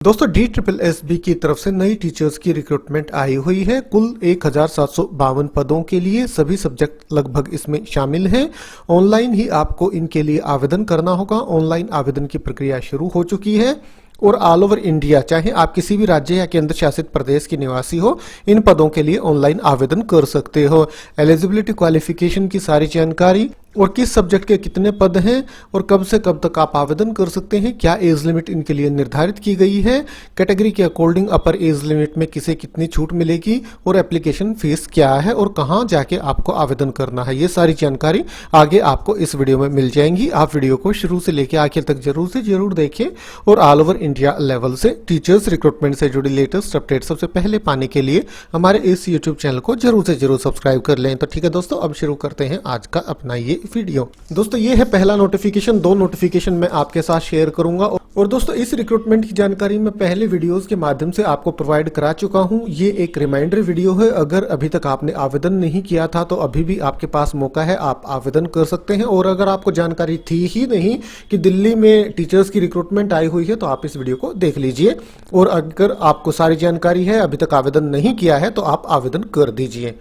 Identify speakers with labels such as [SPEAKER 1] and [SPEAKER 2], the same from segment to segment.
[SPEAKER 1] दोस्तों DSSB की तरफ से नई टीचर्स की रिक्रूटमेंट आई हुई है। कुल 1752 पदों के लिए सभी सब्जेक्ट लगभग इसमें शामिल हैं। ऑनलाइन ही आपको इनके लिए आवेदन करना होगा। ऑनलाइन आवेदन की प्रक्रिया शुरू हो चुकी है और ऑल ओवर इंडिया, चाहे आप किसी भी राज्य या केंद्र शासित प्रदेश के निवासी हो, इन पदों के लिए ऑनलाइन आवेदन कर सकते हो। एलिजिबिलिटी, क्वालिफिकेशन की सारी जानकारी और किस सब्जेक्ट के कितने पद हैं और कब से कब तक आप आवेदन कर सकते हैं, क्या एज लिमिट इनके लिए निर्धारित की गई है, कैटेगरी के अकॉर्डिंग अपर एज लिमिट में किसे कितनी छूट मिलेगी और एप्लीकेशन फीस क्या है और कहां जाके आपको आवेदन करना है, ये सारी जानकारी आगे आपको इस वीडियो में मिल जाएंगी। आप वीडियो को शुरू से लेकर आखिर तक जरूर से जरूर देखें और ऑल ओवर इंडिया लेवल से टीचर्स रिक्रूटमेंट से जुड़ी लेटेस्ट अपडेट सबसे पहले पाने के लिए हमारे इस यूट्यूब चैनल को जरूर से जरूर सब्सक्राइब कर लें। तो ठीक है दोस्तों, अब शुरू करते हैं आज का अपना ये वीडियो। दोस्तों ये है पहला नोटिफिकेशन, दो नोटिफिकेशन मैं आपके साथ शेयर करूंगा। और दोस्तों इस रिक्रूटमेंट की जानकारी मैं पहले वीडियोस के माध्यम से आपको प्रोवाइड करा चुका हूं। ये एक रिमाइंडर वीडियो है। अगर अभी तक आपने आवेदन नहीं किया था तो अभी भी आपके पास मौका है, आप आवेदन कर सकते हैं। और अगर आपको जानकारी थी ही नहीं कि दिल्ली में टीचर्स की रिक्रूटमेंट आई हुई है तो आप इस वीडियो को देख लीजिए। और अगर आपको सारी जानकारी है, अभी तक आवेदन नहीं किया है तो आप आवेदन कर दीजिए।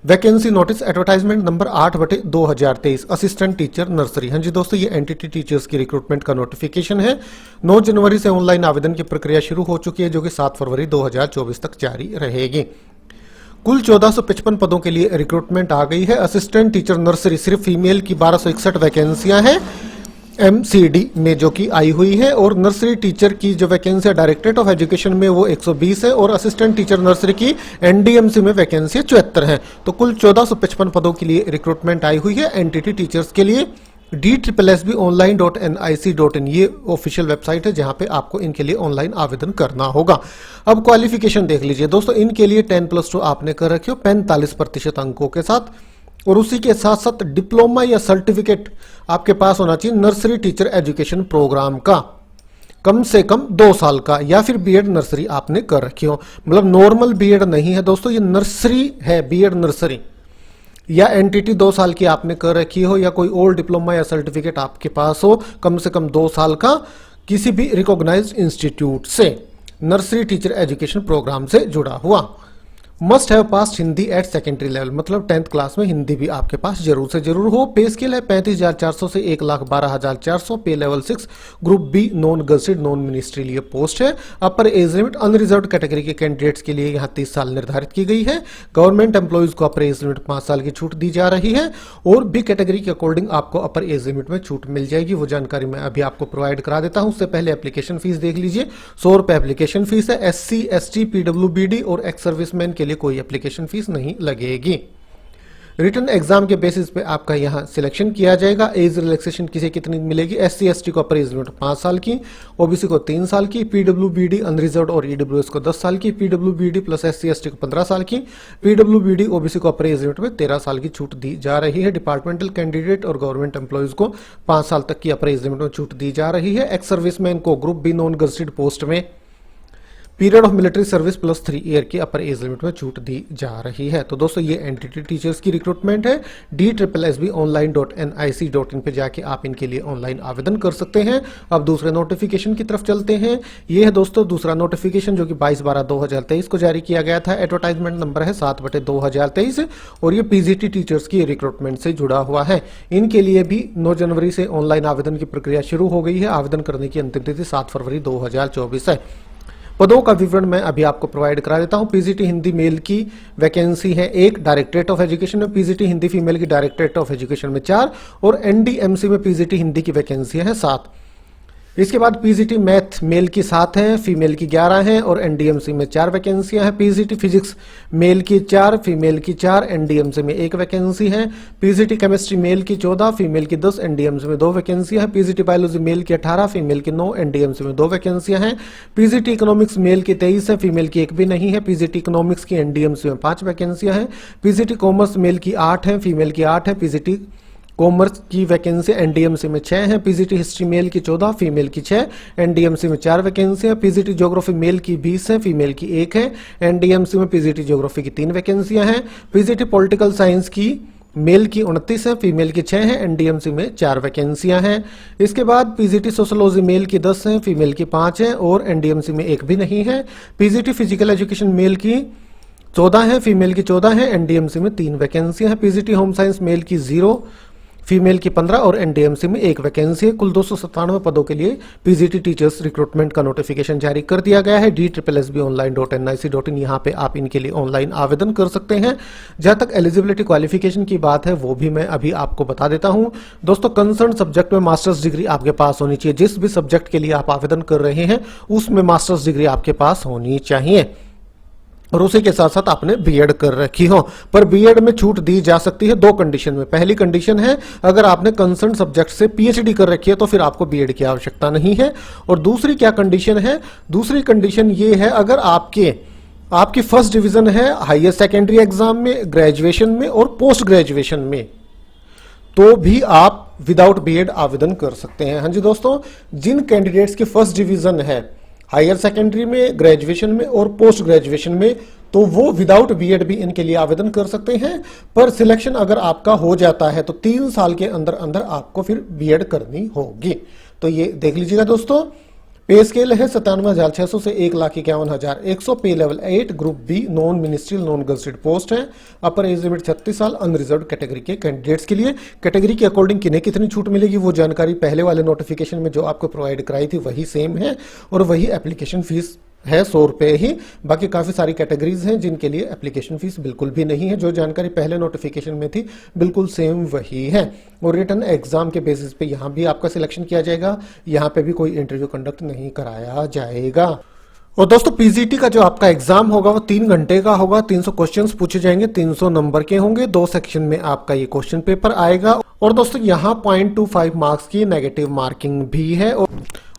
[SPEAKER 1] Vacancy notice advertisement number 8/2023 assistant teacher nursery. हाँ जी दोस्तों, ये एनटीटी टीचर्स की रिक्रूटमेंट का नोटिफिकेशन है। 9 जनवरी से ऑनलाइन आवेदन की प्रक्रिया शुरू हो चुकी है, जो कि 7 फरवरी 2024 तक जारी रहेगी। कुल 1455 पदों के लिए रिक्रूटमेंट आ गई है। असिस्टेंट टीचर नर्सरी सिर्फ फीमेल की 1261 वैकेंसियां हैं MCD में जो कि आई हुई है। और नर्सरी टीचर की जो वैकेंसी है डायरेक्टरेट ऑफ एजुकेशन में वो 120 है और असिस्टेंट टीचर नर्सरी की NDMC में वैकेंसी 74 है। तो कुल 1455 पदों के लिए रिक्रूटमेंट आई हुई है एनटीटी टीचर्स के लिए। DSSBonline.nic.in ये ऑफिशियल वेबसाइट है जहां पे आपको इनके लिए ऑनलाइन आवेदन करना होगा। अब क्वालिफिकेशन देख लीजिए दोस्तों, इनके लिए 10+2 आपने कर रखी हो 45% अंकों के साथ, और उसी के साथ साथ डिप्लोमा या सर्टिफिकेट आपके पास होना चाहिए नर्सरी टीचर एजुकेशन प्रोग्राम का, कम से कम 2 साल का, या फिर बीएड नर्सरी आपने कर रखी हो। मतलब नॉर्मल बीएड नहीं है दोस्तों, ये नर्सरी है, बीएड नर्सरी या एनटीटी 2 साल की आपने कर रखी हो, या कोई और डिप्लोमा या सर्टिफिकेट आपके पास हो कम से कम 2 साल का किसी भी रिकॉग्नाइज्ड इंस्टीट्यूट से नर्सरी टीचर एजुकेशन प्रोग्राम से जुड़ा हुआ। Must have pass Hindi at secondary level, मतलब 10th क्लास में हिंदी भी आपके पास जरूर से जरूर हो। पे स्केल है 35,400 से 1,12,400। Pay level 6, group B non gazetted non ministerial post है। Upper age limit unreserve category के कैंडिडेट्स के लिए यहाँ 30 साल निर्धारित की गई है। गवर्नमेंट एम्प्लॉइज को अपर एज लिमिट 5 साल की छूट दी जा रही है और बी कैटेगरी के अकॉर्डिंग आपको अपर एज लिमिट में छूट मिल जाएगी। वो जानकारी मैं अभी आपको प्रोवाइड करा देता हूँ। उससे पहले एप्लीकेशन फीस देख लीजिए, 100 रुपए एप्लीकेशन फीस है। SC ST PWBD और एक्स सर्विसमैन के लिए कोई एप्लीकेशन फीस नहीं लगेगी। रिटन एग्जाम के बेसिस पे आपका यहां सिलेक्शन किया जाएगा। एज रिलैक्सेशन किसे कितनी मिलेगी? SC ST को अपर एज लिमिट 5 साल की, OBC को 3 साल की, PWBD अनरिजर्व्ड और EWS को 10 साल की, PWBD प्लस SC ST को 15 साल की, PWBD OBC को अपर एज लिमिट में 13 साल की छूट दी जा रही है। डिपार्टमेंटल कैंडिडेट और गवर्नमेंट एम्प्लॉइज को 5 साल तक की अपर एज लिमिट में छूट दी जा रही है। एक्स सर्विसमैन को group B non gazetted post में period of military service plus 3 year की अपर एज लिमिट में छूट दी जा रही है। तो दोस्तों ये एनटीटी टीचर्स की रिक्रूटमेंट है। DSSBonline.nic.in पे जाके आप इनके लिए ऑनलाइन आवेदन कर सकते हैं। अब दूसरे नोटिफिकेशन की तरफ चलते हैं। ये है दोस्तों दूसरा नोटिफिकेशन जो कि 22/12/2023 को जारी किया गया था। एडवर्टाइजमेंट नंबर है 7/2023 और ये PGT टीचर्स की रिक्रूटमेंट से जुड़ा हुआ है। इनके लिए भी 9 जनवरी से ऑनलाइन आवेदन की प्रक्रिया शुरू हो गई है। आवेदन करने की अंतिम तिथि 7 फरवरी 2024 है। पदों का विवरण मैं अभी आपको प्रोवाइड करा देता हूं। PGT हिंदी मेल की वैकेंसी है 1, डायरेक्टरेट ऑफ एजुकेशन में। PGT हिंदी फीमेल की डायरेक्टरेट ऑफ एजुकेशन में 4 और NDMC में PGT हिंदी की वैकेंसी है 7। इसके बाद PGT मैथ मेल की 7 है, फीमेल की 11 है और NDMC में 4 वैकेंसियां हैं। PGT फिजिक्स मेल की 4, फीमेल की 4, NDMC में 1 वैकेंसी है। PGT केमिस्ट्री मेल की 14, फीमेल की 10, NDMC में 2 वैकेंसियां हैं। PGT बायोलॉजी मेल की 18, फीमेल की 9, NDMC में 2 वैकेंसियां हैं। PGT इकोनॉमिक्स मेल की 23 है, फीमेल की 1 भी नहीं है। PGT इकोनॉमिक्स की NDMC में 5 वैकेंसियां हैं। PGT कॉमर्स मेल की 8 है, फीमेल की 8 है। PGT कॉमर्स की वैकेंसी NDMC में 6 है। PGT हिस्ट्री मेल की 14, फीमेल की 6, NDMC में 4 वैकेंसी है। PGT ज्योग्राफी मेल की 20 है, फीमेल की 1 है। NDMC में PGT ज्योग्राफी की 3 वैकेंसियां हैं। PGT पॉलिटिकल साइंस की मेल की 29 है, फीमेल की 6 है, एनडीएमसी में 4 वैकेंसियां हैं। इसके बाद पीजीटी सोशोलॉजी मेल की 10 है, फीमेल की 5 है और एनडीएमसी में एक भी नहीं है। पीजीटी फिजिकल एजुकेशन मेल की 14 है, फीमेल की 14 है, एनडीएमसी में 3 वैकेंसियां हैं। पीजीटी होम साइंस मेल की 0, फीमेल की 15 और एनडीएमसी में 1 वैकेंसी है। कुल 297 पदों के लिए पीजीटी टीचर्स रिक्रूटमेंट का नोटिफिकेशन जारी कर दिया गया है। DSSBonline.nic.in, यहाँ पे आप इनके लिए ऑनलाइन आवेदन कर सकते हैं। जहां तक एलिजिबिलिटी क्वालिफिकेशन की बात है वो भी मैं अभी आपको बता देता हूं। दोस्तों, कंसर्न सब्जेक्ट में मास्टर्स डिग्री आपके पास होनी चाहिए। जिस भी सब्जेक्ट के लिए आप आवेदन कर रहे हैं उसमें मास्टर्स डिग्री आपके पास होनी चाहिए और उसी के साथ साथ आपने बीएड कर रखी हो। पर बीएड में छूट दी जा सकती है 2 कंडीशन में। पहली कंडीशन है अगर आपने कंसर्न सब्जेक्ट से पीएचडी कर रखी है तो फिर आपको बीएड की आवश्यकता नहीं है। और दूसरी क्या कंडीशन है? दूसरी कंडीशन ये है अगर आपकी फर्स्ट डिवीजन है हायर सेकेंडरी एग्जाम में, ग्रेजुएशन में और पोस्ट ग्रेजुएशन में, तो भी आप विदाउट बीएड आवेदन कर सकते हैं। हाँ जी दोस्तों, जिन कैंडिडेट्स की फर्स्ट डिवीजन है हायर सेकेंडरी में, ग्रेजुएशन में और पोस्ट ग्रेजुएशन में, तो वो विदाउट बीएड भी इनके लिए आवेदन कर सकते हैं। पर सिलेक्शन अगर आपका हो जाता है तो 3 साल के अंदर अंदर आपको फिर बीएड करनी होगी। तो ये देख लीजिएगा दोस्तों, पे स्केल है 97,600 से 1,51,100। Pay level 8, group B, non ministerial non gazetted post है। अपर एज लिमिट 36 साल, अनरिजर्व कैटेगरी के कैंडिडेट्स के लिए। कैटेगरी के अकॉर्डिंग किन्हें कितनी छूट मिलेगी वो जानकारी पहले वाले नोटिफिकेशन में जो आपको प्रोवाइड कराई थी वही सेम है और वही एप्लीकेशन फीस है 100 रुपए ही। बाकी काफी सारी कैटेगरीज हैं जिनके लिए एप्लीकेशन फीस बिल्कुल भी नहीं है। जो जानकारी पहले नोटिफिकेशन में थी बिल्कुल सेम वही है। और रिटन एग्जाम के बेसिस पे यहाँ भी आपका सिलेक्शन किया जाएगा, यहाँ पे भी कोई इंटरव्यू कंडक्ट नहीं कराया जाएगा। और दोस्तों, पीजीटी का जो आपका एग्जाम होगा वो 3 घंटे का होगा। 300 क्वेश्चंस पूछे जाएंगे, 300 नंबर के होंगे। 2 सेक्शन में आपका ये क्वेश्चन पेपर आएगा। और दोस्तों, यहाँ 0.25 मार्क्स की नेगेटिव मार्किंग भी है।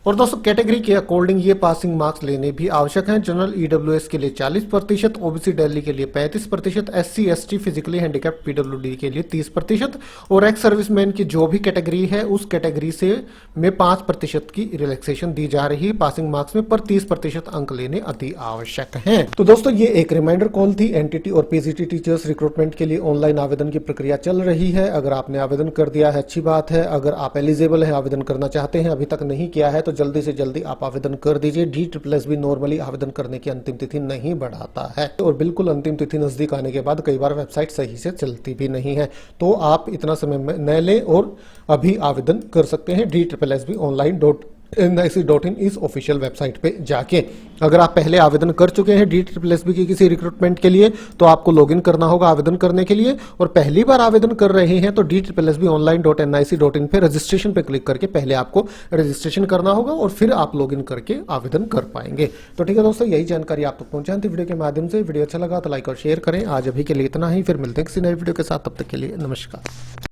[SPEAKER 1] और दोस्तों, कैटेगरी के अकॉर्डिंग ये पासिंग मार्क्स लेने भी आवश्यक हैं। जनरल ईडब्ल्यूएस के लिए 40%, ओबीसी दिल्ली के लिए 35%, SC ST physically handicapped PWD के लिए 30% और एक्स सर्विसमैन की जो भी कैटेगरी है उस कैटेगरी से में 5% की रिलैक्सेशन दी जा रही है पासिंग मार्क्स में। पर 30% अंक लेने अति आवश्यक है। तो दोस्तों, ये एक रिमाइंडर कॉल थी। एनटीटी और पीजीटी टीचर्स रिक्रूटमेंट के लिए ऑनलाइन आवेदन की प्रक्रिया चल रही है। अगर आपने आवेदन कर दिया है अच्छी बात है। अगर आप एलिजिबल है, आवेदन करना चाहते हैं, अभी तक नहीं किया है तो जल्दी से जल्दी आप आवेदन कर दीजिए। DSSB नॉर्मली आवेदन करने की अंतिम तिथि नहीं बढ़ाता है और बिल्कुल अंतिम तिथि नजदीक आने के बाद कई बार वेबसाइट सही से चलती भी नहीं है। तो आप इतना समय न लें और अभी आवेदन कर सकते हैं DSSBonline.nic.in इस ऑफिशियल वेबसाइट पे जाके। अगर आप पहले आवेदन कर चुके हैं DSSB की किसी रिक्रूटमेंट के लिए तो आपको लॉगिन करना होगा आवेदन करने के लिए। और पहली बार आवेदन कर रहे हैं तो DSSBonline.nic.in पे रजिस्ट्रेशन पे क्लिक करके पहले आपको रजिस्ट्रेशन करना होगा और फिर आप लॉगिन करके आवेदन कर पाएंगे। तो ठीक है दोस्तों, यही जानकारी आप तक पहुंचानी थी वीडियो के माध्यम से। वीडियो अच्छा लगा तो लाइक और शेयर करें। आज अभी के लिए इतना ही, फिर मिलते हैं किसी नई वीडियो के साथ। तब तक के लिए नमस्कार।